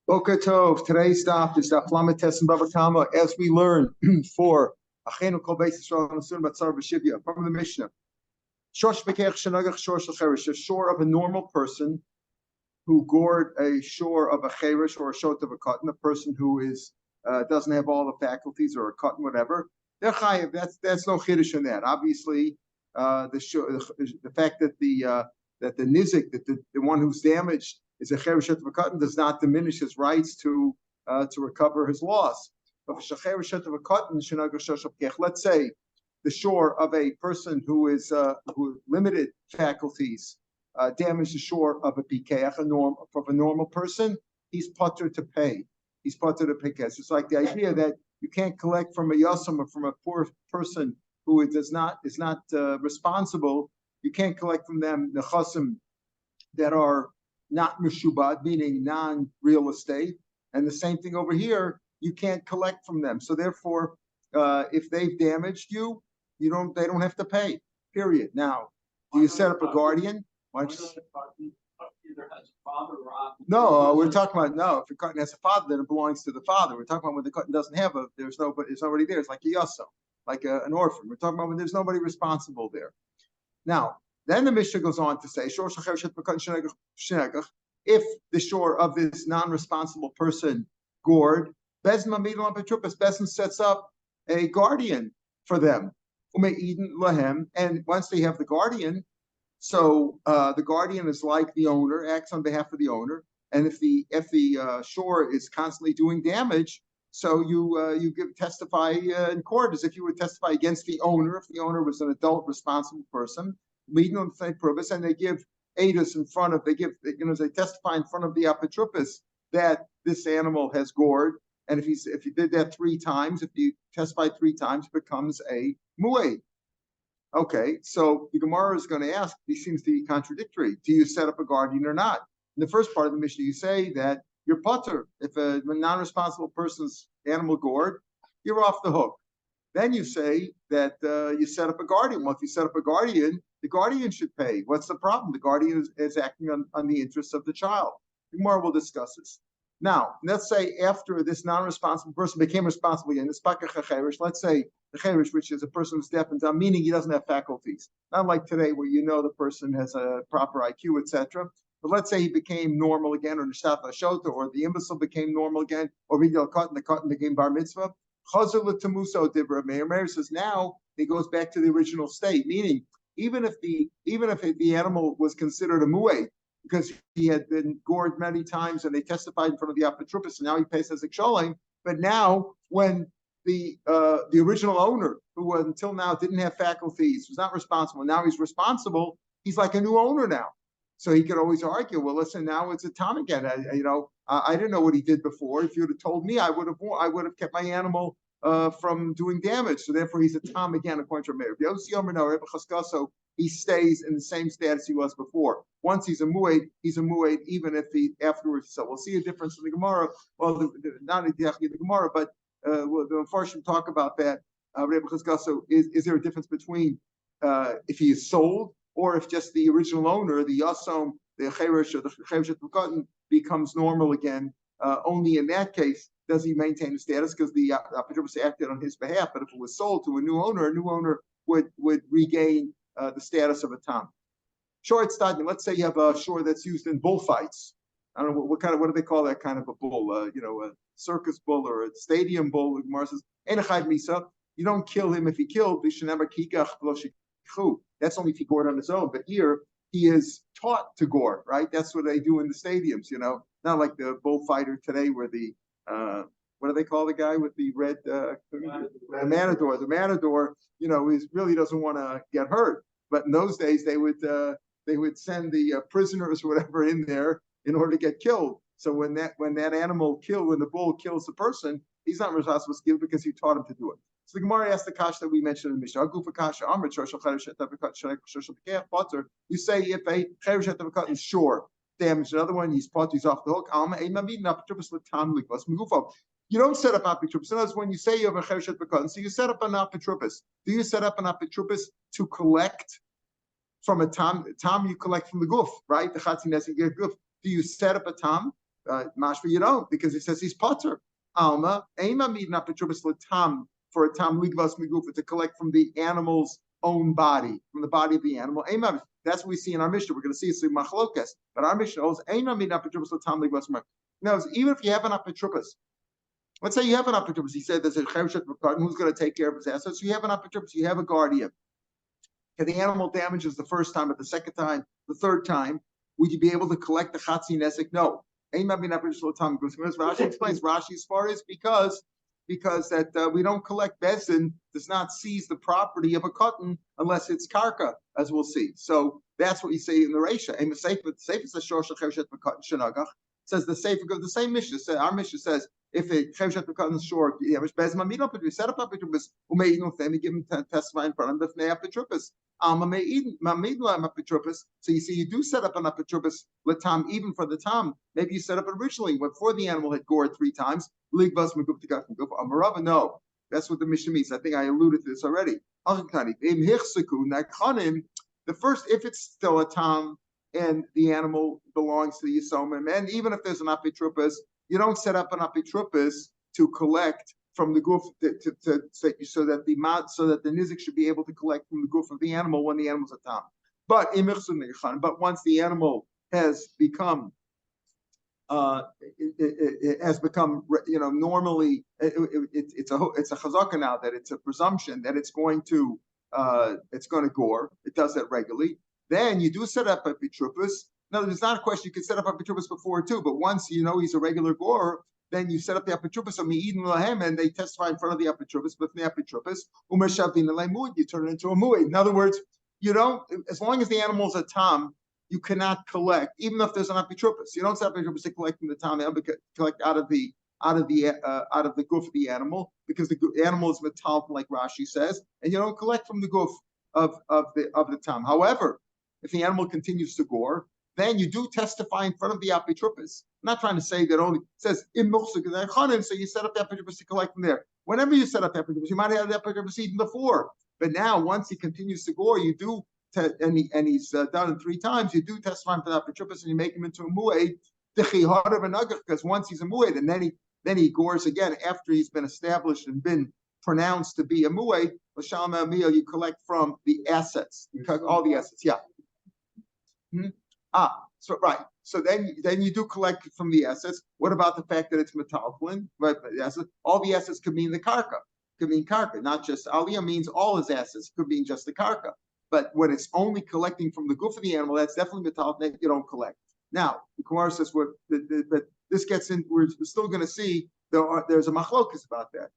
Boker Tov. Today's daf is Daf Lametes and Bava Kama, as we learn for Achenu Kol Beis Yisrael Nasun Batzar B'Shivya from the Mishnah. Shosh Bekeach Shenagach Shor Shel Cherish, a shore of a normal person who gored a shore of a cherish or a short of a cotton, a person who is doesn't have all the faculties or a cotton, whatever. They're chayiv. That's no chiddush in that. Obviously, the fact that the nizik, that the one who's damaged is a cherish of a cotton, does not diminish his rights to recover his loss. Let's say the shore of a person who is who limited faculties damaged the shore of a pikeach, of a normal person. He's potter to pay. He's potter to pay cash. It's like the idea that you can't collect from a yasam or from a poor person who is not responsible. You can't collect from them nechasim that are not meshubad, meaning non-real estate. And the same thing over here, you can't collect from them. So therefore, if they've damaged you, they don't have to pay. Period. Now, do you set up a guardian? No, we're talking about if the cotton has a father, then it belongs to the father. We're talking about when the cotton doesn't have it's already there. It's like a yasso, like an orphan. We're talking about when there's nobody responsible there. Now, then the Mishnah goes on to say, if the shore of this non-responsible person gored, Bezin sets up a guardian for them. And once they have the guardian, so the guardian is like the owner, acts on behalf of the owner. And if the shore is constantly doing damage, so you testify in court as if you would testify against the owner if the owner was an adult responsible person. And they give edus in front of they testify in front of the apotropos that this animal has gored. And if he did that 3 times, if you testify 3 times, it becomes a mu'ed. Okay, so the Gemara is going to ask, this seems to be contradictory. Do you set up a guardian or not? In the first part of the Mishnah, you say that you're potter. If a non-responsible person's animal gored, you're off the hook. Then you say that you set up a guardian. Well, if you set up a guardian, the guardian should pay. What's the problem? The guardian is acting on the interests of the child. The Gemara will discuss this. Now, let's say after this non-responsible person became responsible again, this let's say the cherish, which is a person who's deaf and dumb, meaning he doesn't have faculties. Not like today where the person has a proper IQ, etc. But let's say he became normal again, or Nishat Shota, or the imbecile became normal again, or the cotton became bar mitzvah. Rav Meir says now he goes back to the original state, meaning even if the animal was considered a mu'ed, because he had been gored many times and they testified in front of the apotropos, and now he pays as a ksholim. But now, when the original owner, who until now didn't have faculties, was not responsible, now he's responsible, he's like a new owner now. So he could always argue, well, listen, now it's a tom again. I didn't know what he did before. If you would have told me, I would have kept my animal from doing damage. So therefore, he's a tom again, according to Rav Meir. So he stays in the same status he was before. Once he's a mu'ed, even if he afterwards. So we'll see a difference in the Gemara. Well, not exactly the Gemara, but the Mepharshim talk about that. Is there a difference between if he is sold or if just the original owner, the yasom, the cherish or the cherish cotton becomes normal again? Only in that case does he maintain the status, because the apotropos acted on his behalf. But if it was sold to a new owner would regain the status of a tom. Short statement. Let's say you have a shore that's used in bullfights. I don't know what do they call that kind of a bull? A circus bull or a stadium bull. Gemara says, misa. You don't kill him if he killed. That's only if he gored on his own. But here he is taught to gore. Right? That's what they do in the stadiums. Not like the bullfighter today, where the what do they call the guy with the red matador? The matador, he really doesn't want to get hurt. But in those days, they would send the prisoners or whatever in there in order to get killed. So when the bull kills the person, he's not responsible to kill because he taught him to do it. So the Gemara asked the kasha that we mentioned in the Mishnah. You say if a cherish is shore damaged, another one he's off the hook. You don't set up apotropos. In other words, when you say you have a cherish b'katan, so you set up an apotropos. Do you set up an apotropos to collect from a tom? Tom you collect from the guf, right? The chatzin has a guf. Do you set up a tam? Mashma, you don't, because it says he's potter. Alma, ema midna petrubas latam, for a tam ligvas migufa, to collect from the animal's own body, from the body of the animal. Ema, that's what we see in our Mishnah. We're going to see it's in machlokas, but our Mishnah holds ema midna petrubas latam ligvas migufa. Now, even if you have an apetrubas, let's say you have an apetrubas, he said there's a chevshet mekar, who's going to take care of his assets. So you have an apetrubas, you have a guardian. If the animal damages the first time, but the second time, the third time, would you be able to collect the chatzi nesek? No. Rashi explains, Rashi's far is because that we don't collect. Bezin does not seize the property of a cotton unless it's karka, as we'll see. So that's what you say in the Reisha. And the Sefer says the Sefer goes the same Mishnah. Our Mishnah says if a chevshet cotton is short, you have bezin mamidon, but we set up apetrubas umeidon them, you give him testify in front of the apetrubas. So you see, you do set up an apetrubas latam even for the tam. Maybe you set up it originally before the animal had gored 3 times. No, that's what the Mishnah means. I think I alluded to this already. The first, if it's still a tam and the animal belongs to the yisomim, and even if there's an apetrubas, you don't set up an apetrubas to collect from the goof so that the nizik should be able to collect from the goof of the animal when the animal's a tam. But once the animal has become normally it's a chazaka now that it's a presumption that it's going to gore. It does that regularly. Then you do set up a petrubas. No, there's not a question. You could set up a petrubas before too, but once you know he's a regular gorer, then you set up the apetrubas of me'idin lahem, and they testify in front of the apetrubas. But the apetrubas, you turn it into a mu'id. In other words, you don't, as long as the animal's a tam, you cannot collect, even if there's an apetrubas. You don't set up apetrubas to collect from the tam, collect out of the goof of the animal, because the animal is metal, like Rashi says, and you don't collect from the goof of the tam. However, if the animal continues to gore, then you do testify in front of the apetrubas. I'm not trying to say that only it says so you set up the apetrubas to collect from there. Whenever you set up the apetrubas, you might have the apetrubas even before. But now, once he continues to gore, you do, and he's done it 3 times, you do testify for the apetrubas, and you make him into a mu'ed, because once he's a mu'ed, and then he gores again after he's been established and been pronounced to be a mu'ed, you collect from the assets, you collect all the assets. Yeah. So right. So then you do collect from the assets. What about the fact that it's metalplin? Right. All the assets could mean the karka. Could mean karka, not just aliyah means all his assets. Could mean just the karka. But when it's only collecting from the goof of the animal, that's definitely metalplin. You don't collect. Now the Gemara says but this gets in. We're still going to see there's a machlokas about that.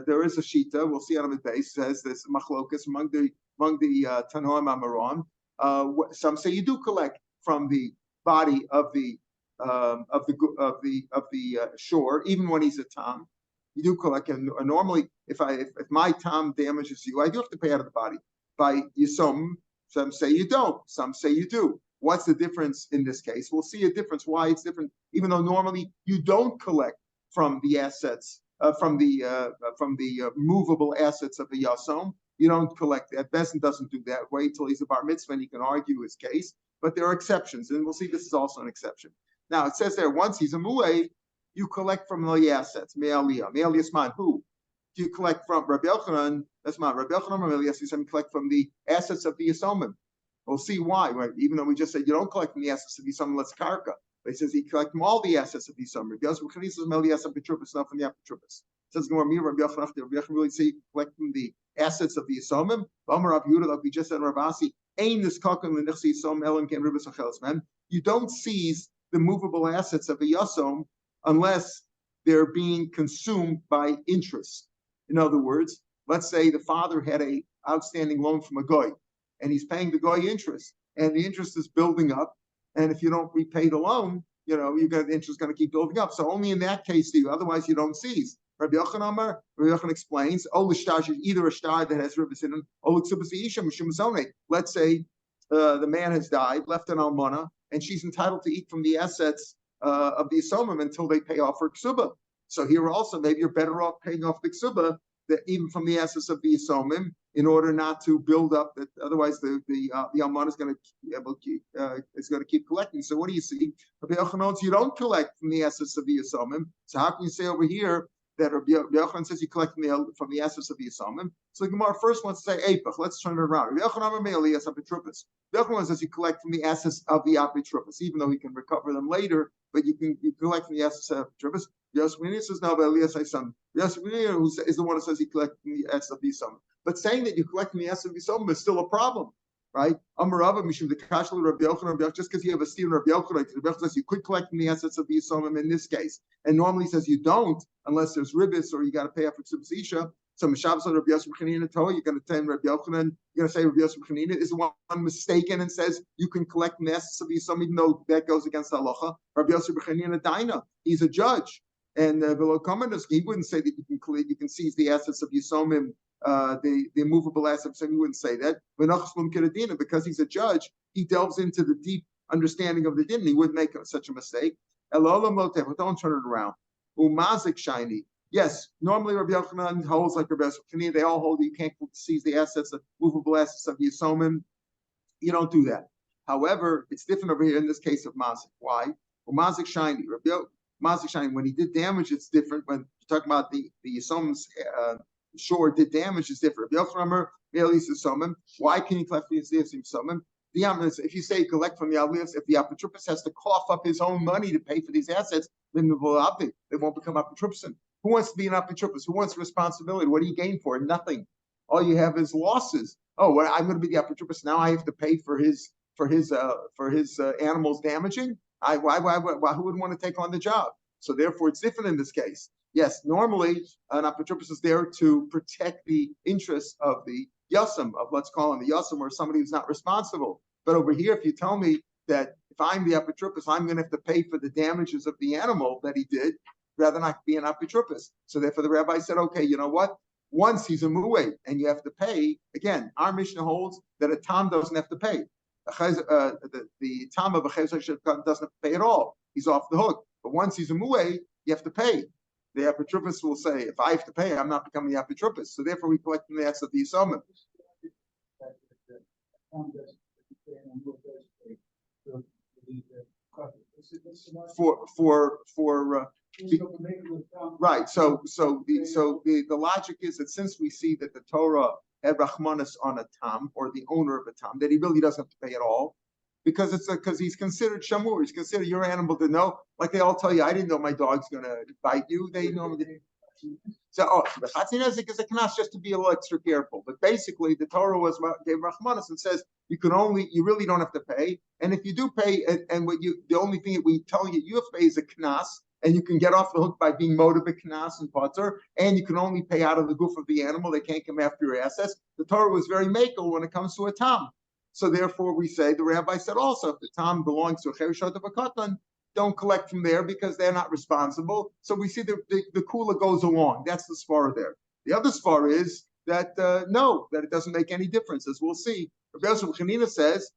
There is a shita. We'll see on the base says there's a machlokas among the Tanoim Amaron. Some say you do collect from the body of the shore, even when he's a tam. You do collect, and normally, if my tam damages you, I do have to pay out of the body. By Yisom, some say you don't, some say you do. What's the difference in this case? We'll see a difference. Why it's different, even though normally you don't collect from the assets, from the movable assets of the Yasom. You don't collect that. Bezdin doesn't do that. Wait till he's a bar mitzvah and he can argue his case. But there are exceptions, and we'll see this is also an exception. Now, it says there, once he's a mu'ed, you collect from the assets. Me'aliyah. Me'aliyah, who? Do you collect from? Rabbi Yochanan, that's not Rabbi Yochanan, Rabbi Yochanan, collect from the assets of the Yisomim. We'll see why, right? Even though we just said you don't collect from the assets of the Yisomim, let's karka. But he says he collects from all the assets of the Yisomim. Rabbi Yochanan says Me'aliyah Petrubas, not from the Petrubas. It says, Rabbi Yochanan really say collect from the assets of the Yisomim. Like we just said in Ravasi, you don't seize the movable assets of a Yasom unless they're being consumed by interest. In other words, let's say the father had an outstanding loan from a goy, and he's paying the goy interest, and the interest is building up. And if you don't repay the loan, the interest is going to keep building up. So only in that case do you. Otherwise, you don't seize. Rabbi Yochanan explains, either a shtar that has rivers in it, let's say the man has died, left an almana, and she's entitled to eat from the assets of the Yisomim until they pay off her ksuba. So here also, maybe you're better off paying off the ksuba, that even from the assets of the Yisomim, in order not to build up that. Otherwise, the alman is going to keep collecting. So what do you see? Rabbi Yochanan, you don't collect from the assets of the Yisomim. So how can you say over here that Rabbi Yochanan says you collect from the assets of the Yisomim? So the Gemara first wants to say Eipach. Let's turn it around. Rabbi Yochanan says you collect from the assets of the Apitrupas, even though he can recover them later, but you collect from the assets of Apitrupas. Yosef says no, but Elias says some. Yosef is the one who says he collects from the assets of the Yisomim. But saying that you collect from the assets of the Yisomim is still a problem, right? Amarava Mishum the Kashal Rabbi Yochanan, just because you have a steer in Rabbi Yochanan, Rabbi Yochanan says you could collect from the assets of the Yisomim in this case, and normally says you don't unless there's ribbis or you got to pay up for subsisha. So Mishabas on Rabbi Yosef Chanina Torah, you're going to tell Rabbi Yochanan, you're going to say Rabbi Yosef Chanina is the one mistaken and says you can collect from the assets of the Yisomim, even though that goes against halacha. Rabbi Yosef Chanina Daina, he's a judge. And below commoners, he wouldn't say that you can seize the assets of Yisomim, the immovable assets. He wouldn't say that. Because he's a judge, he delves into the deep understanding of the din. He wouldn't make such a mistake. Don't turn it around. Umazik shiny. Yes, normally Rabbi Yochanan holds like Rabbi Yosef. They all hold you can't seize the assets, the movable assets of Yisomim. You don't do that. However, it's different over here in this case of Mazik. Why? Umazik shiny. Mazik shiny. When he did damage, it's different. When you're talking about the Yisomim's Shiur did damage, is different. Why can you collect from the Yisomim? If you say collect from the Aliyahs, if the Apotropos has to cough up his own money to pay for these assets, then they won't become Apotropos. Who wants to be an Apotropos? Who wants responsibility? What do you gain for it? Nothing. All you have is losses. Oh, well, I'm going to be the Apotropos now. I have to pay for his animals damaging. Why? Who would want to take on the job? So therefore, it's different in this case. Yes, normally an Apotropos is there to protect the interests of the Yasam, of let's call him the Yasam, or somebody who's not responsible. But over here, if you tell me that if I'm the Apotropos, I'm going to have to pay for the damages of the animal that he did, rather not be an Apotropos. So therefore, the rabbi said, okay, you know what? Once he's a mu'eh and you have to pay, again, our Mishnah holds that a tam doesn't have to pay. The tam of a chayzer doesn't have to pay at all. He's off the hook. But once he's a mu'eh, you have to pay. The Apotropos will say, if I have to pay, I'm not becoming the Apotropos. So therefore, we collect from the assets of the Yisomim. Right. So the logic is that since we see that the Torah had Rachmanis on a tam, or the owner of a tam, that he really doesn't have to pay at all, because he's considered shamur. He's considered your animal to know. Like they all tell you, I didn't know my dog's going to bite you. They know. So the Chatzinezik is a knas just to be a little extra careful. But basically, the Torah gave Rachmanis and says you really don't have to pay. And if you do pay, the only thing that we tell you have to pay is a knas, and you can get off the hook by being motive knas and pater, and you can only pay out of the goof of the animal. They can't come after your assets. The Torah was very makel when it comes to a tam. So therefore, we say the rabbi said also if the tam belongs to a cherishot of a katan, don't collect from there because they're not responsible. So we see the kula goes along. That's the svara there. The other svara is that that it doesn't make any difference, as we'll see. Rabbi Yosef Chanina says,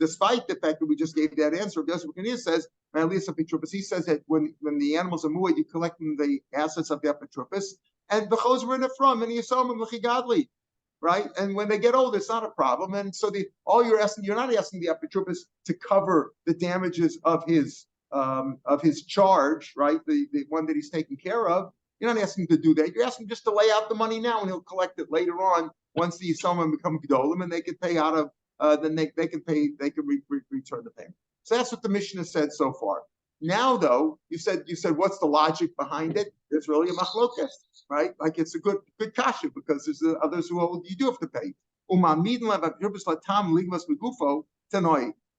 despite the fact that we just gave that answer, Rabbi Yosef Chanina says, he says that when the animals are mu'ed, you collect from the assets of the Apotropos, and the chos were in the from, and you saw them godly. Right, and when they get old, it's not a problem. And so you're not asking the Apotropos to cover the damages of his charge, right? The one that he's taking care of. You're not asking to do that. You're asking just to lay out the money now, and he'll collect it later on once the Yisomim become gedolim, and they can pay out of. Then they can pay. They can return the payment. So that's what the Mishnah said so far. Now, though, you said what's the logic behind it? There's really a machlokas, right? Like it's a good kasha because there's others who hold you do have to pay.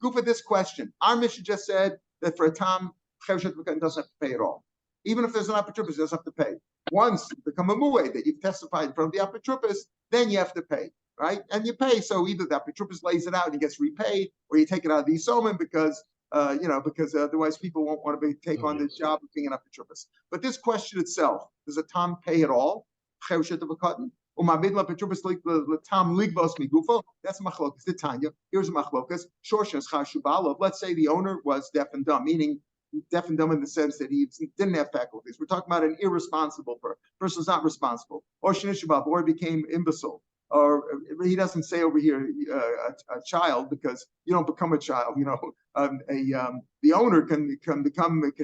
Gufa this question. Our Mishnah just said that for a tam, doesn't have to pay at all. Even if there's an Apotropos, he doesn't have to pay. Once you become a mu'eh that you've testified in front of the Apotropos, then you have to pay, right? And you pay. So either the Apotropos lays it out and he gets repaid, or you take it out of the Yisomim because otherwise people won't want to take on the job of being an Apotropos. But this question itself, does a tam pay at all? That's machlokas. The Tanya. Here's a machlokas. Let's say the owner was deaf and dumb, meaning deaf and dumb in the sense that he didn't have faculties. We're talking about an irresponsible person who's not responsible, or he became imbecile. or he doesn't say over here a child, because you don't become a child. The owner can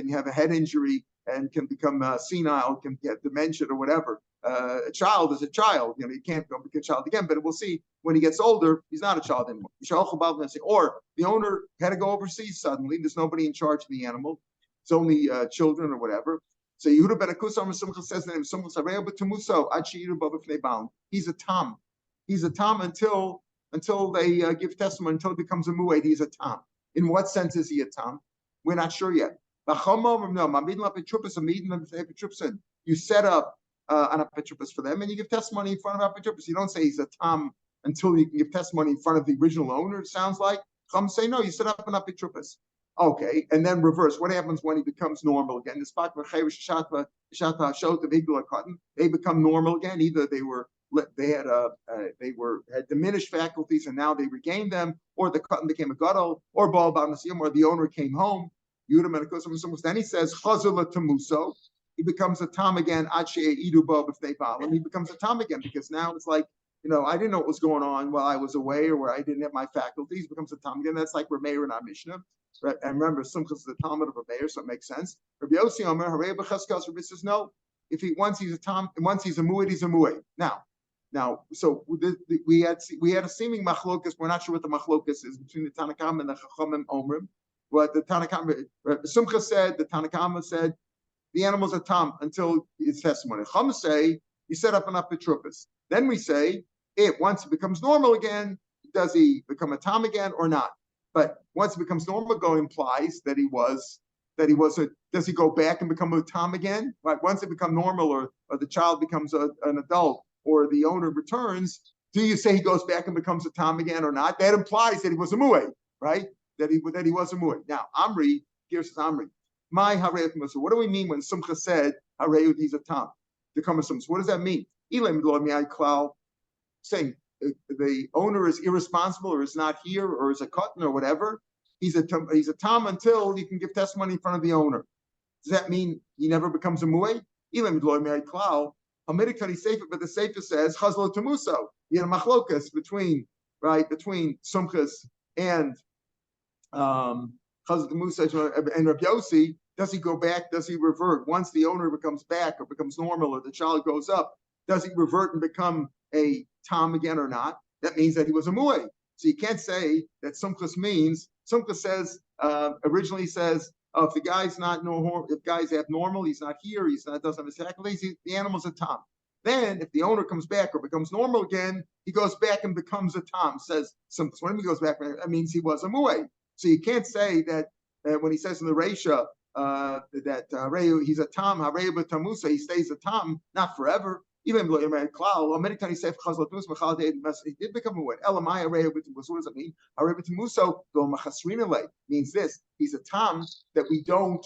have a head injury and can become senile, can get dementia or whatever. A child is a child. You can't go become a child again. But we'll see when he gets older, he's not a child anymore. Or the owner had to go overseas suddenly. There's nobody in charge of the animal. It's only children or whatever. So Yehuda ben Akusam says the name He's a tam. He's a tam until they give testimony, until it becomes a mu'ed. He's a tam. In what sense is he a tam? We're not sure yet. You set up an apotropos for them, and you give testimony in front of apotropos. You don't say he's a tam until you can give testimony in front of the original owner. It sounds like Chum say no. You set up an apotropos. Okay, and then reverse. What happens when he becomes normal again? They become normal again. Either they had diminished faculties and now they regained them, or the cotton became a gadol, or or the owner came home. Then he says he becomes a tam again. And he becomes a tam again, because now it's like, I didn't know what was going on while I was away, or where I didn't have my faculties. It becomes a tam again. That's like Rav Meir in our Mishnah. Right? And remember, Simcha is the Talmud of Rav Meir, so it makes sense. Rabbi Yossi Omer, Harei b'chaskas. Rabbi says no. If once he's a tam, once he's a mu'ed, he's a mu'ed. Now, so we had a seeming machlokas. We're not sure what the machlokas is between the Tanakam and the Chachamim Omrim. What the Tanakam, Simcha said, the Tanakama said, the animals are tam until his testimony. Chum say you set up an apotropos. Then we say, once it becomes normal again, does he become a tam again or not? But once it becomes normal, implies that he was does he go back and become a tam again? Right? Once it becomes normal, or the child becomes an adult, or the owner returns, do you say he goes back and becomes a tam again or not? That implies that he was a mu'ed, right? That he was a mu'ed. Now, here says Amri, my harei. So what do we mean when Simcha said harei he's a tam? What does that mean? Saying the owner is irresponsible, or is not here, or is a cotton, or whatever. He's a tam until you can give testimony in front of the owner. Does that mean he never becomes a mu'ed? But the Sefer says chazlo tamuso. He had a machlokas between Sumchas and chazlo tamuso and Rabbi Yossi. Does he go back? Does he revert once the owner becomes back, or becomes normal, or the child goes up? Does he revert and become a tam again or not? That means that he was a mu'ed. So you can't say that Sumchas means. Sumchas says originally says, if the guy's not normal, if guy's abnormal, he's not here, doesn't have his faculties, the animal's a tam. Then if the owner comes back or becomes normal again, he goes back and becomes a tam. Says Sumchas. When he goes back, that means he was a mu'ed. So you can't say that when he says in the Reisha that he's a tam, harei b'tamusa, he stays a tam, not forever. Even many times he said he did become a mu'ed. Elamai harei b'tamusa. What does it mean? Harei b'tamusa do machasrinale means this: he's a tam that we don't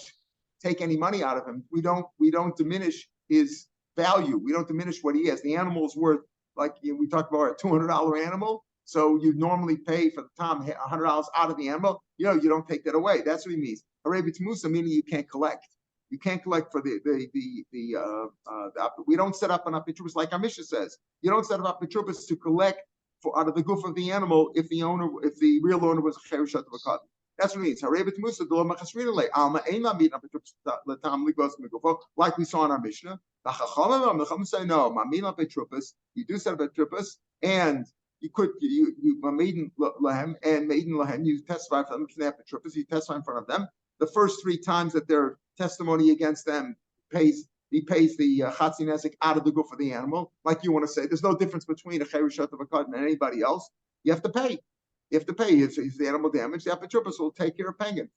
take any money out of him. We don't diminish his value. We don't diminish what he has. The animal is worth, like we talked about, a $200 animal. So you normally pay for the tam $100 out of the animal. You don't take that away. That's what he means. Harei b'tamusa, meaning you can't collect. You can't collect for we don't set up an apotropos like our Mishnah says. You don't set up apotropos to collect out of the goof of the animal if the real owner was a cherishat of a cotton. That's what it means. Harei b'tamusa do machasrinale alma eina mit apotropos latam ligos megufo, like we saw in our Mishnah. The Chachamim say no. Mamin apotropos. You do set up apotropos, and you maiden lahem and maiden lahem. You testify for them. You testify in front of them. The first 3 times that their testimony against them he pays the chatzi nezik out of the goof of the animal. Like you want to say, there's no difference between a cherishat of a cotton and anybody else. You have to pay. If the animal damaged, the apotropos will take care of paying it.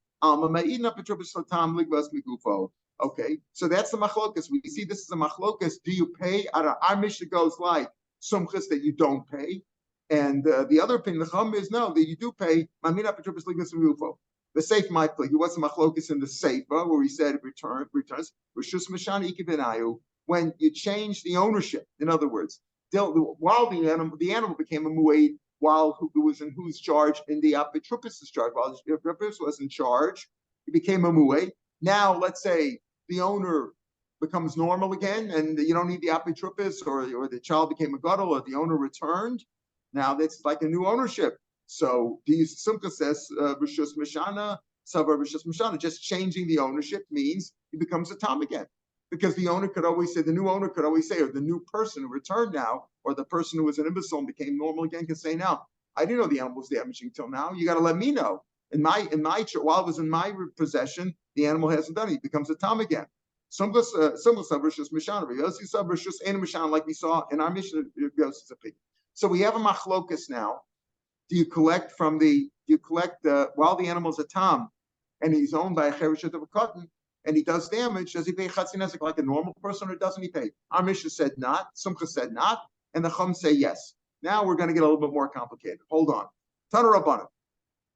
Okay, so that's the machlokas. We see this is a machlokas. Do you pay? Our Mishnah goes like sumchas that you don't pay, and the other opinion, the chum, is no, that you do pay. The safe might play. What's the machlokas in the seifa where he said it returns? When you change the ownership, in other words, while the animal became a mu'ed, while who was in whose charge? In the apotropos' charge. While the apotropos was in charge, he became a mu'ed. Now, let's say the owner becomes normal again, and you don't need the apitrupas, or the child became a gadol, or the owner returned. Now that's like a new ownership. So the Simcha says Rishus Mishana, Savar Rishus Mishana. Just changing the ownership means he becomes a tam again, because the owner could always say, the new owner could always say, or the new person who returned now, or the person who was an imbecile and became normal again can say, now I didn't know the animal was damaging till now. You got to let me know. While it was in my possession, the animal hasn't done it. He becomes a tam again. Like we saw in our mission. So we have a machlokus now. Do you collect while the animal's a tam and he's owned by a cherishet of a cotton and he does damage, does he pay chatzinesek like a normal person, or doesn't he pay? Our Mishnah said not, Sumcha said not, and the Chum say yes. Now we're going to get a little bit more complicated. Hold on. Tana Rabbanan.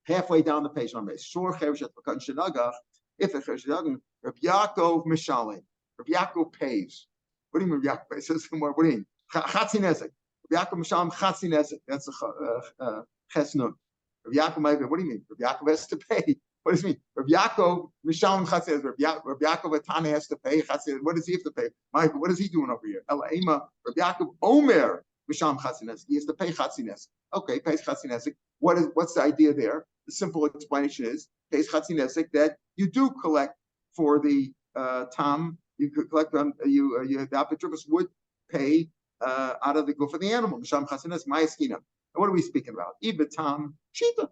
Halfway down the page on base. Shor cherishet of a cotton shenagach. If the cherishet of Rav Yaakov mishalim. Rav Yaakov pays. What do you mean Rav Yaakov pays? What do you mean? Chatzinesek. Rav Yaakov mishalim chatzinesek. That's a chesnun. Rav Yaakov, what do you mean? Rav Yaakov has to pay. What does it mean? Rav Yaakov mishalim chatzinesek. Rav Yaakov Atana has to pay chatzinesek. What does he have to pay? Michael, what is he doing over here? Elaima. Rav Yaakov Omer mishalim chatzinesek. He has to pay chatzinesek. Okay, pays chatzinesek. What's the idea there? The simple explanation is pays chatzinesek, that you do collect for the tam. You could collect the apotropos would pay out of the go for the animal. Misham chatzinesek ma'askina. What are we speaking about? Iba tam shita.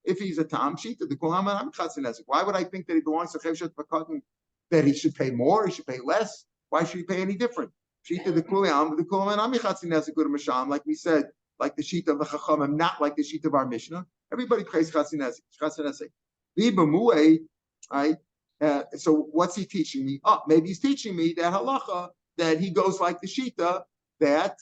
If he's a tam shita, the kulam and chatzinesek. Why would I think that he belongs to cheshet b'katan, that he should pay more, he should pay less? Why should he pay any different? Shita the kulam and chatzinesek go to misham, like we said, like the sheet of the chachamim, not like the sheet of our Mishnah. Everybody prays chatzinesek. Iba mu'ei, right? So what's he teaching me? Maybe he's teaching me that halacha, that he goes like the shita, that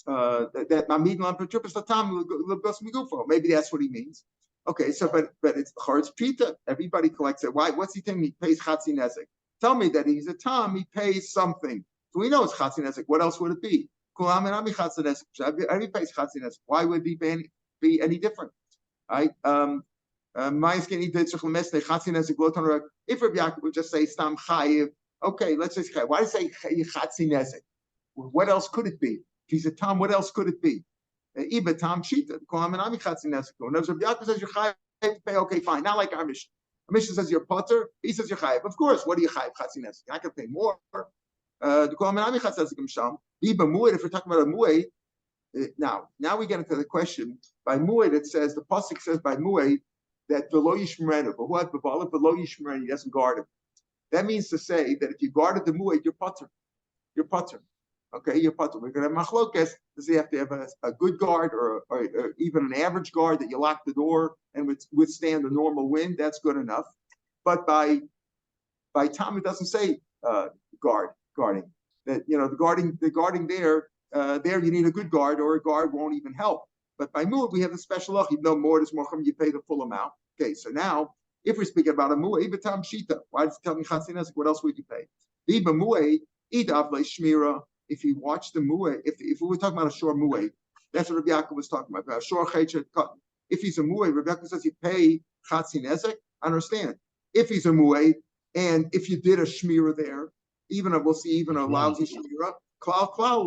mamid lam petrupas latam legos migufo. Maybe that's what he means. Okay, so but it's hard pita. Everybody collects it. Why? What's he telling me? He pays chatzinesek. Tell me that he's a tam. He pays something. So we know it's chatzinesek. What else would it be? Kulam and ami chatzinesek. Everybody pays chatzinesek. Why would he be any different? Right? If Rabbi Yaakov would just say stam chayiv, okay, let's just chayiv. Why does he say chatzinesek? What else could it be? If he's a tam, what else could it be? Iba tam shita. When Rabbi Yaakov says you're chayiv to pay, okay, fine. Not like our Mishnah. Our Mishnah says you're potter. He says you're chayiv. Of course, what do you chayiv chatzinesek? You're not going to pay more. If we're talking about a mu'ay, now we get into the question. By mu'ay, it says, the pasuk says by mu'ay, that below Yishmerenu, but who had below Yishmerenu, he doesn't guard him. That means to say that if you guarded the mu'ay, you're potter. You're potter. Okay, you're potter. We're going to have machlokes. Does he have to have a good guard, or even an average guard that you lock the door and would withstand the normal wind? That's good enough. But by Tom, it doesn't say guarding. That the guarding there you need a good guard, or a guard won't even help. But by mu'ah, we have the special loch. Even though more is more, you pay the full amount. Okay, so now if we're speaking about a mu'ah, even tam shita, why does it tell me chatzinesek? What else would you pay? Iba mu'ah idav leishmira. If you watch the mu'ah, if we were talking about a shor mu'ah, that's what Rabbi Yaakov was talking about. A shor chaychet cotton. If he's a mu'ah, Rabbi Yaakov says you pay chatzinesek. I understand. If he's a mu'ah, and if you did a shmira there, even a lousy shmira, klal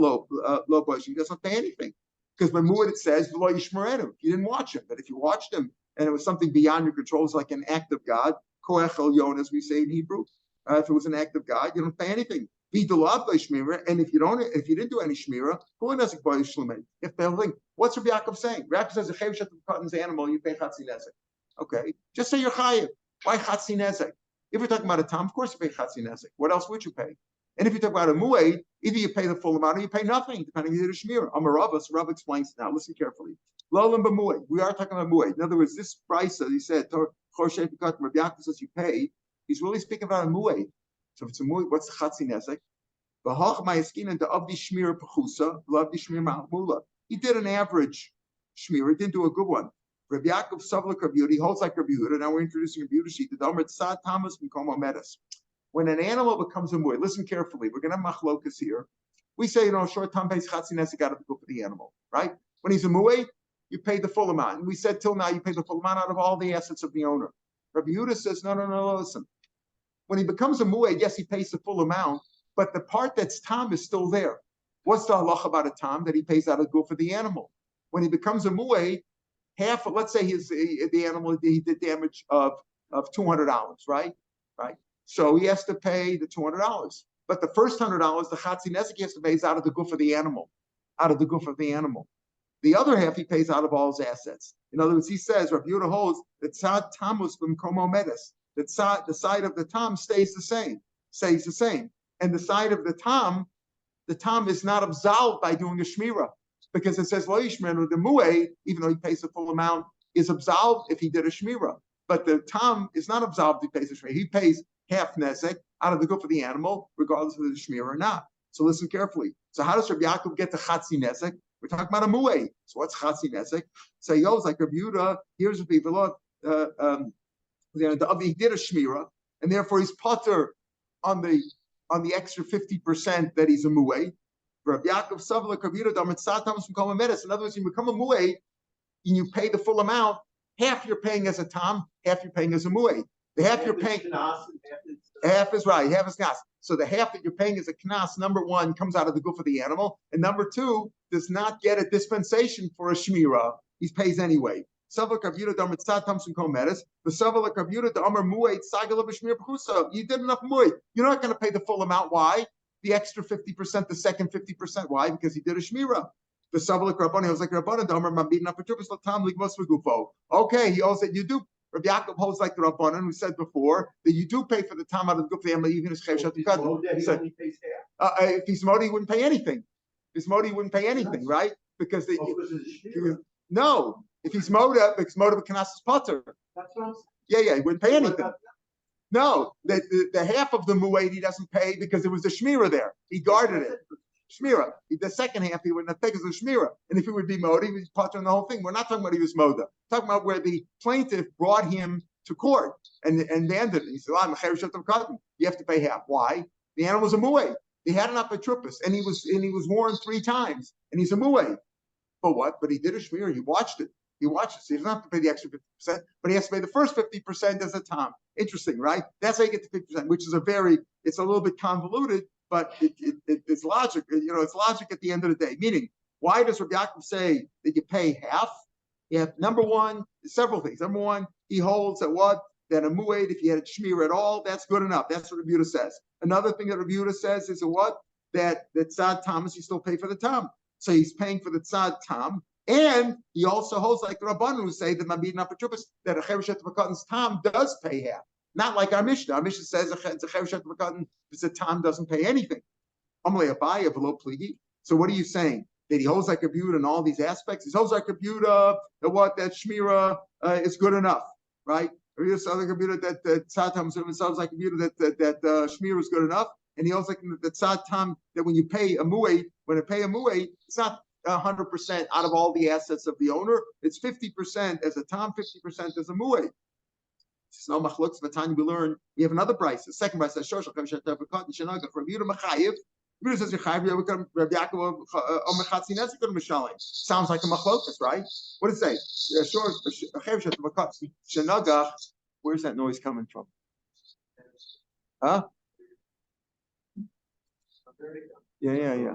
lo bosh, he doesn't pay anything. Because by mu'ah it says lo yishmerenu. You didn't watch him, but if you watched him and it was something beyond your control, it's like an act of God, koach elyon, as we say in Hebrew. If it was an act of God, you don't pay anything. And if you didn't do any shmira, if they'll think, what's Rabbi Yaakov saying? Rabbi says a chev shet cotton's animal, you pay chatzinesek. Okay, just say you're chayiv. Why chatzinesek? If you're talking about a tam, of course you pay chatzinesek. What else would you pay? And if you talk about a mu'ay, either you pay the full amount or you pay nothing, depending on the shmira. Amaravas, Rav explains now. Listen carefully. Lolam b'mu'ay. We are talking about mu'ay. In other words, this price that he said, Rabbi Yaakov says you pay. He's really speaking about a mu'ay. So if it's a mu'ay, what's the chatzinesek? He did an average shmira. He didn't do a good one. Rabbi Yaakov Savlik Rabbi Yehuda, he holds like Rabbi Yehuda. Now we're introducing Rabbi Yehuda sheet. The Domer Tzad Tamas Mikom Medes. When an animal becomes a mu'ay, listen carefully. We're going to have machlokas here. We say, short time pays chatzinesek out of the go for the animal, right? When he's a mu'ay, you pay the full amount. And we said till now you pay the full amount out of all the assets of the owner. Rabbi Yehuda says, no, listen. When he becomes a mu'ed, yes, he pays the full amount, but the part that's tam is still there. What's the halacha about a tam? That he pays out of go for the animal. When he becomes a mu'ed, half, let's say the animal, he did damage of $200, right? Right. So he has to pay the $200. But the first $100, the chatzi nezek, he has to pay is out of the goof of the animal, out of the goof of the animal. The other half he pays out of all his assets. In other words, he says, Rav Yehuda holds that tzad tamus b'mkomo medes, that the side of the tam stays the same, and the side of the tam is not absolved by doing a shmira, because it says lo yishmer, the mu'ed, even though he pays the full amount, is absolved if he did a shmira. But the tam is not absolved if he pays a shmira. He pays half nezek out of the goof of the animal, regardless of the shmira or not. So listen carefully. So how does Rabbi Yaakov get to chatzi nezek? We're talking about a mu'ed. So what's chatzi nezek? So he goes like Rabbi Yehuda. Here's what people he did a shmira, and therefore he's potter on the extra 50% that he's a mu'ed. Rabbi Yaakov Savla Rabbi Yehuda Damitzat Tamus from Kol Medes. In other words, you become a mu'ed and you pay the full amount. Half you're paying as a tam, half you're paying as a mu'ed. The half you're paying, half is right, half is knas. So the half that you're paying as a knas, number one, comes out of the goof of the animal, and number two, does not get a dispensation for a shmira. He pays anyway. You did enough mu'ed. You're not going to pay the full amount. Why? The extra 50%, the second 50%. Why? Because he did a shmira. The Savalik Rabbani was like Rabbana Damer Mabidna Patrubis Latam Ligmos Vigufo. Okay, he also said you do. Rabbi Yaakov holds like the Rabbanan, we said before, that you do pay for the time out of the good family, even as Chev Shatukad. If he's Modi, he wouldn't pay anything. If he's Modi, he wouldn't pay anything, right? Because no, if he's Moda, because Moda Kanas is Potter. Yeah, he wouldn't pay anything. No, the half of the mu'ed he doesn't pay because there was a shmira there. He guarded it. Shmira. The second half he wouldn't have taken as a shmira. And if it would be Modi, he was potter on the whole thing. We're not talking about he was Moda. We're talking about where the plaintiff brought him to court and demanded it. He said, you have to pay half. Why? The animal's a mu'ed. He had an apotropos, and he was warned 3 times, and he's a mu'ed. For what? But he did a shmira. He watched it. So he doesn't have to pay the extra 50%, but he has to pay the first 50% as a tam. Interesting, right? That's how you get to 50%, which is it's a little bit convoluted, but it's logic. It's logic at the end of the day. Meaning, why does Rabbi Yaakov say that you pay half? Number one, several things. Number one, he holds that a mu'ed, if you had a shmir at all, that's good enough. That's what Rabbi Yehuda says. Another thing that Rabbi Yehuda says is that tzad tam is you still pay for the tam. So he's paying for the tzad tam. And he also holds like the Rabbanan who say that Mabid Napatrupas that a Chereshet V'Katan's tam does pay half. Not like our Mishnah. Our Mishnah says a Chereshet V'Katan if the tam doesn't pay anything. So what are you saying? That he holds like a Yehuda in all these aspects? He holds like a Yehuda that Shmira is good enough, right? Or he holds like a Yehuda that tzad tam sounds like a Yehuda that Shmira is good enough. And he holds like the tzad tam that when you pay a mu'ed, it's not 100% out of all the assets of the owner. It's 50% as a tam, 50% as a mu'ed. It's no machlokes. We learn. We have another price. The second price says shoshal chav shatav v'kat nishanag for Yehuda machayev. Yehuda says Yechayev. Rabbi Yaakov omer chatzi nezek or mishalim. Sounds like a machlokes, right? What does it say? Chayev shatav v'kat shenagach. Where's that noise coming from? Huh? Yeah.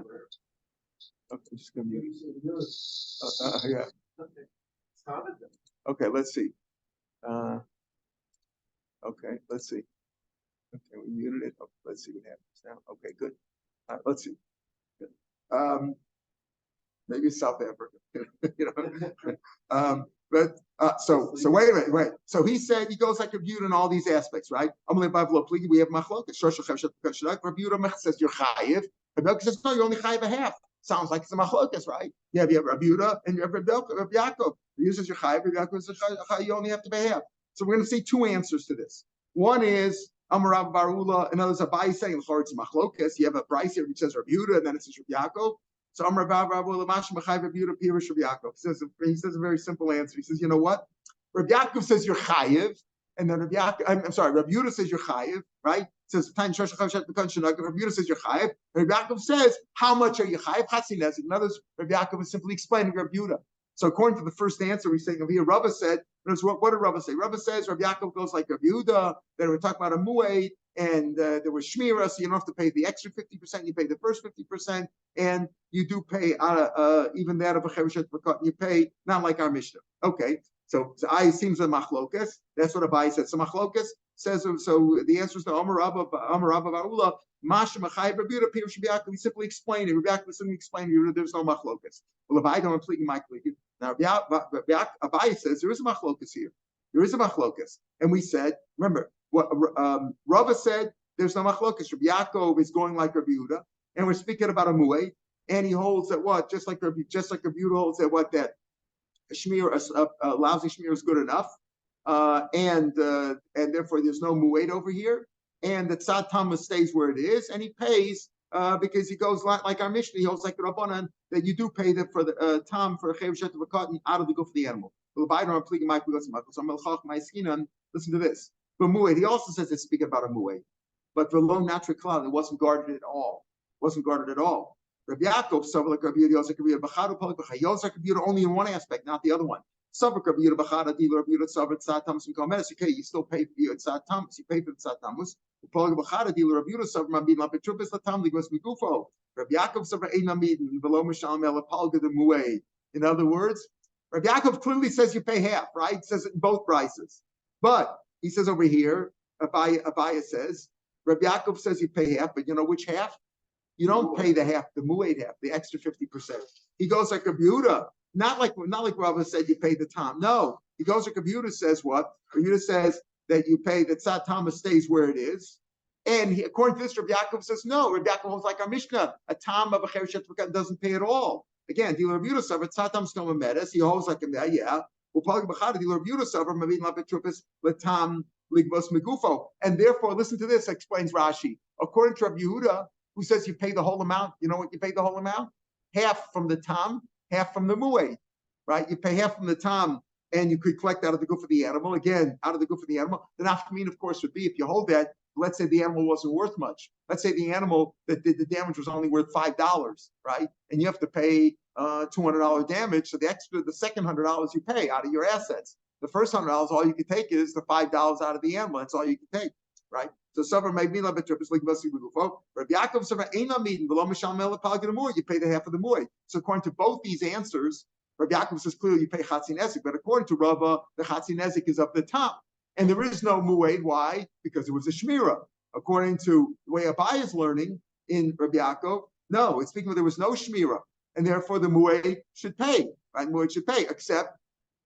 Okay, just gonna mute. Yeah. Okay, let's see. Okay, let's see. Okay, we muted it. Okay, let's see what happens now. Okay, good. Let's see. Good. Maybe South Africa. So wait a minute, wait. So he said he goes like a Yehuda in all these aspects, right? We have machlokas. Rabbi Yehuda says you're chayiv. Rabbi Yaakov says no, you're only chayiv a half. Sounds like it's a machlokas, right? Yeah, you have Rabbi Yehuda and you have Rabbi Yaakov. Rabbi Yehuda says you're chayiv. Rabbi Yaakov says you only have to pay half. So we're going to see 2 answers to this. One is Amarav Barula, and others Abai saying it's machlokas. You have a Bryce here which says Rabbi Yehuda, and then it says Rabbi Yaakov. So Amarav Barula Mash Machayev Rabbi Yehuda Pirish Rabbi Yaakov. He says a very simple answer. He says, you know what? Rabbi Yaakov says you're chayiv, and then Rabbi Yehuda says you're chayiv, right? It says Rabbi Yehuda says you're chayiv. Rabbi Yaakov says, how much are you chayiv? Chatzi nezek. In other words, Rabbi Yaakov is simply explaining Rabbi Yehuda. So according to the first answer, we're saying over here, Rava said, what did Rava say? Rava says Rabbi Yaakov goes like Rabbi Yehuda, then we're talking about a mu'ed, and there was shmira, so you don't have to pay the extra 50%. You pay the first 50%, and you do pay even that of a chereshet v'katan. You pay not like our Mishnah. Okay, so I seems a machlokas. That's what Abai said. So machlokas says so. The answer is to Amar Rabba Ba'ula. Masha Machai Rabbi Pirush Rabbi we simply explain it. Rabbi simply explain there's no machlokas. Well, if I don't complete my now Abai says there is a machlokas here. There is a machlokas, and we said, remember what Rava said. There's no machlokas. Rabbi Yaakov is going like Rabbi Yehuda, and we're speaking about a mu'ay, and he holds that what just like Rabbi Yehuda holds that what that a shmir, a lousy shmir is good enough, and therefore there's no mu'ay over here. And the tzad tamah stays where it is, and he pays because he goes like our Mishnah. He holds like the Rabbanan that you do pay for the tam for a chev shet v'katan out of the goof of the animal. Listen to this. But mu'ed, he also says it's speaking about a mu'ed, but for low natural cloud, it wasn't guarded at all. Wasn't guarded at all. Rabbi Yaakov suffered like Rabbi Yehuda only in one aspect, not the other one. Okay, you still pay for your tzad tamus. You pay for the tzad tamus. Rabbi Yaakov in other words, Rabbi Yaakov clearly says you pay half, right? It says it in both prices. But he says over here, Abaya says, Rabbi Yaakov says you pay half, but you know which half? You don't pay the half, the mu'ed half, the extra 50%. He goes like Rabbi Yehuda, not like Rabbi said you pay the tam. No, he goes like Rabbi Yehuda says what? Rabbi Yehuda says that you pay, that tzad tamas stays where it is. And according to this, Rabbi Yaakov says no. Rabbi Yaakov holds like our Mishnah, a tam of a chereshet v'katan doesn't pay at all. Again, Rabbi Yehuda says tzad tam stoma medes. He holds like him there, yeah. Rabbi Yehuda says mabin lapetrupas letam ligbos megufo. And therefore, listen to this. Explains Rashi. According to Rabbi Yehuda, who says you pay the whole amount, you know what you pay the whole amount? Half from the tam, half from the mu'ed, right? You pay half from the tam, and you could collect out of the goof of the animal. Again, out of the goof of the animal. The nafkamin, of course, would be if you hold that. Let's say the animal wasn't worth much. Let's say the animal that did the damage was only worth $5, right? And you have to pay $200 damage. So the second $100 you pay out of your assets. The first $100, all you can take is the $5 out of the animal. That's all you can take, right? So Savar may be like Rabbi Yaakov Savar ain't meeting below Mishal Mela Palgadamur. You pay the half of the mu'ed. So according to both these answers, Rabbi Yaakov says clearly you pay Chatzin Nezik, but according to Rava, the Chatzin Nezik is up the top. And there is no mu'ed. Why? Because it was a shmira. According to the way Abai is learning in Rabbi Yaakov, no, it's speaking of there was no shmira, and therefore the mu'ed should pay. Right? Mu'ed should pay, except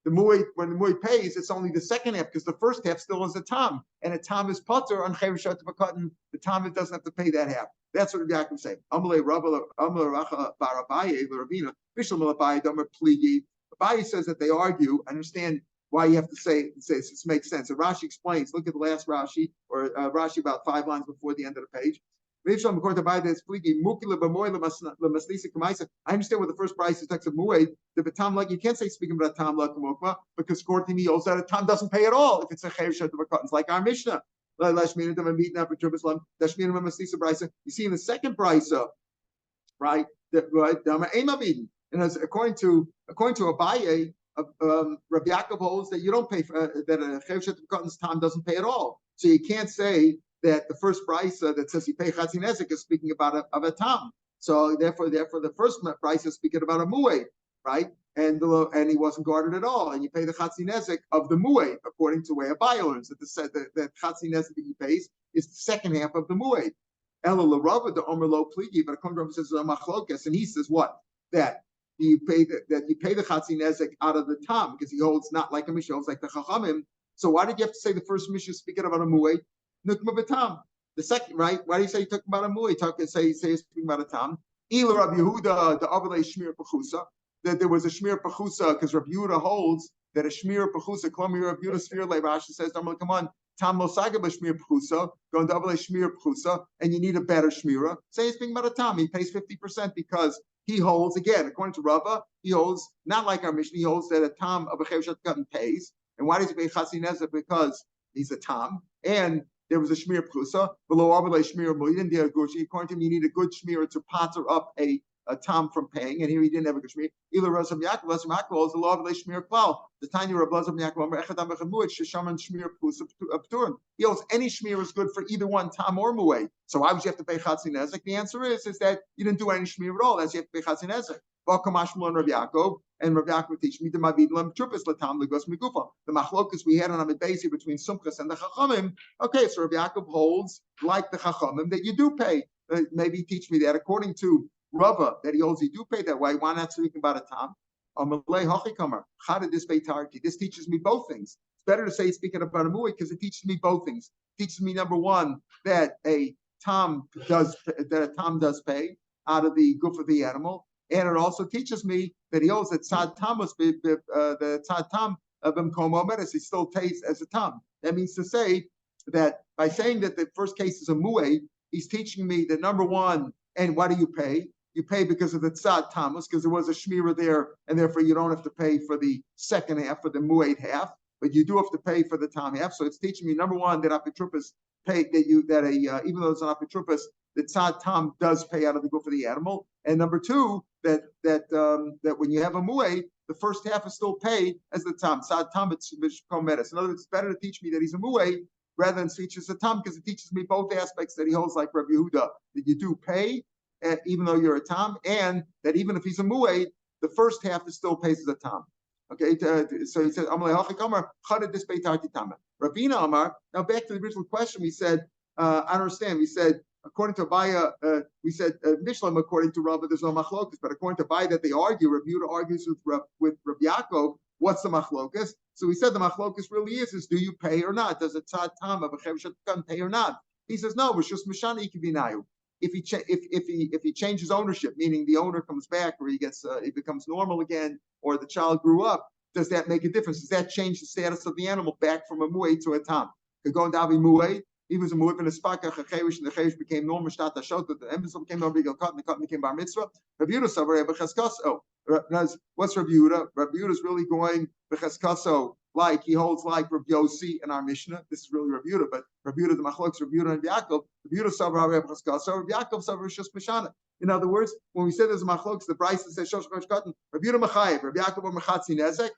the mu'ed, when the mu'ed pays, it's only the second half because the first half still is a tam, and a tam is pater on chereshet v'katan. The tam doesn't have to pay that half. That's what Rabbi Yaakov is saying. Abai says that they argue. Understand why you have to say this makes sense. And Rashi explains. Look at the last Rashi, or Rashi about 5 lines before the end of the page. I understand what the first price is text of mu'ed. The batam like you can't say speaking about tam like because according to me also that a tam doesn't pay at all if it's a chereshet v'katan. It's like our Mishnah. You see in the second price, right? And as according to Abaye, Rabbi Yaakov holds that you don't pay that a chereshet v'katan's tam doesn't pay at all. So you can't say that the first price that says you pay chatzin nezek is speaking about a tam. So therefore, the first price is speaking about a mu'ed, right? And he wasn't guarded at all. And you pay the chatzin nezek of the mu'ed according to where Abai learns that the chatzin nezek that he pays is the second half of the mu'ed. Ela l'Rava the omer lo pligi, but according to Rava says machlokas, and he says what that you pay the chatzin nezek out of the tam because he holds not like a Mishnah, holds like the chachamim. So why did you have to say the first Mishnah speaking about a mu'ed? Nukma b'tam. The second, right? Why do you say you talk about a mu'ed? Say speaking about a tam. Ila Rabbi Yehuda the avalei shmir pachusa. That there was a shmir pachusa because Rabbi Yehuda holds that a shmir pachusa. Klomir Rabbi Yehuda sphere le Rashi says, come on, tam lo saga b'shmir pachusa. Go and avalei shmir pachusa, and you need a better shmira. Say he's speaking about a tam. He pays 50% because he holds again according to Rava. He holds not like our Mishnah. He holds that a tam of a chereshet v'katan pays. And why does he pay chatzin nezek? Because he's a tam and there was a shmir pchusa, below avalei shmir mu'idin. According to him, you need a good shmir to potter up a a tam from paying, and here he didn't have a good shmir. Either Razam Yaakov is the law of shmir klal. The Tanya of Razam Yaakov echadam bechamuit sheshaman shmir plus abturin. He holds any shmir is good for either one tam or muay. So why would you have to pay chatzin nezek? The answer is that you didn't do any shmir at all. That's you have to pay chatzin nezek. V'akamashmul and Rav Yaakov. And Rav Yaakov teach me the mabidlam trupis latam legos migufa. The machlokas we had on Amid Beisi between Sumchas and the Chachamim. Okay, so Rav Yaakov holds like the Chachamim that you do pay. Maybe teach me that according to Rava that he holds you do pay that way. Why not speaking about a tam? This teaches me both things. It's better to say speaking about a mu'ay because it teaches me both things. It teaches me number one that a tam does pay out of the goof of the animal. And it also teaches me that he holds that tzad tam must be the tzad tam of b'mkomo meres. He still tastes as a tam. That means to say that by saying that the first case is a mu'ay, he's teaching me that number one, and why do you pay? You pay because of the tzad tamus, because there was a shmira there, and therefore you don't have to pay for the second half, for the mu'ay half, but you do have to pay for the tam half. So it's teaching me number one that apitrupas pay even though it's an apitrupas, the tzad tam does pay out of the goof of the animal, and number two that when you have a mu'ay, the first half is still paid as the tam. Tzad tam it's medis. In other words, it's better to teach me that he's a mu'ay rather than teach us a tam because it teaches me both aspects that he holds like Rabbi Yehuda, that you do pay even though you're a tam, and that even if he's a mu'ay, the first half is still pays as a tam. Okay, so he says, Rabina Amar. Now back to the original question, we said, I don't understand. We said, according to Abaya, we said Mishlam, according to Rabba, there's no machlokas, but according to Abaya that they argue, Rabbi Yehuda argues with Rabbi Yaakov. What's the machlokas? So we said the machlokas really is do you pay or not? Does a tzad tam of a chev pay or not? He says no. It's just mishani ikibinayu. If he changes ownership, meaning the owner comes back, or he becomes normal again, or the child grew up, does that make a difference? Does that change the status of the animal back from a mu'ay to a tam? Could go and davi mu'ay. He was a mu'ay in a spaka chachevish, and the chavish became normal. Shtat hashot, the emissal became normal. And the cotton became bar mitzvah. Rav Yehuda savar b'cheskaso. What's Rav Yehuda? Rav Yehuda is really going b'cheskaso. Like he holds like Rav Yossi in our Mishnah. This is really Rav Yehuda, but Rav Yehuda the machlokes, Rav Yehuda and Yaakov. Rav Yehuda savar Rav Cheskaso. Rav Yaakov savar Rishus Mishana. In other words, when we say there's a machlokes, the Bryce says Shosh Chosh Katan. Rav Yehuda Machayev, Rav Yaakov or Machatzi Nezek.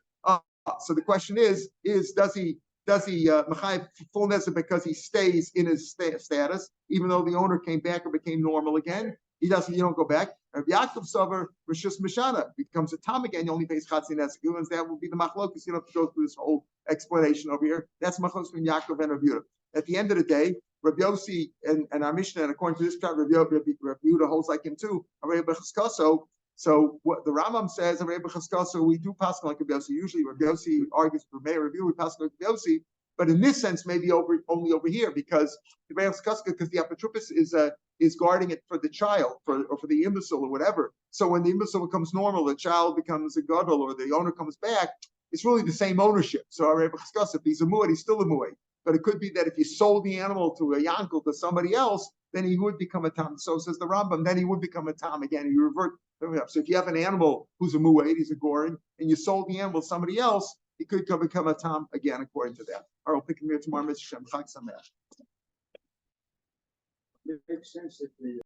So the question is does he Machayev full nezek because he stays in his status, even though the owner came back or became normal again? He doesn't. You don't go back. Rav Yaakov Savar Rishus Mishana becomes a tam again. You only pays chatzin nezek, and that will be the machlokus. You don't have to go through this whole explanation over here. That's machlokus between Yaakov and Rav Yehuda. At the end of the day, Rav Yossi and our Mishnah, and according to this chart, Rav Yehuda holds like him too. So what the Rambam says, we do pass like Rav Yossi. Usually Rav Yossi argues for Meir review. We pass like Rav Yossi. But in this sense, maybe only over here, because the apotropos is guarding it for the child, or for the imbecile or whatever. So when the imbecile becomes normal, the child becomes a gadol, or the owner comes back, it's really the same ownership. So if he's a mu'ad, he's still a mu'ad. But it could be that if you sold the animal to a yankel, to somebody else, then he would become a tam. So says the Rambam, then he would become a tam again. You revert. So if you have an animal who's a mu'ad, he's a goring, and you sold the animal to somebody else, he could become a tam again, according to that. All right, we'll pick him here tomorrow. Mitzvah Shem. Chag Sameach. It makes sense if the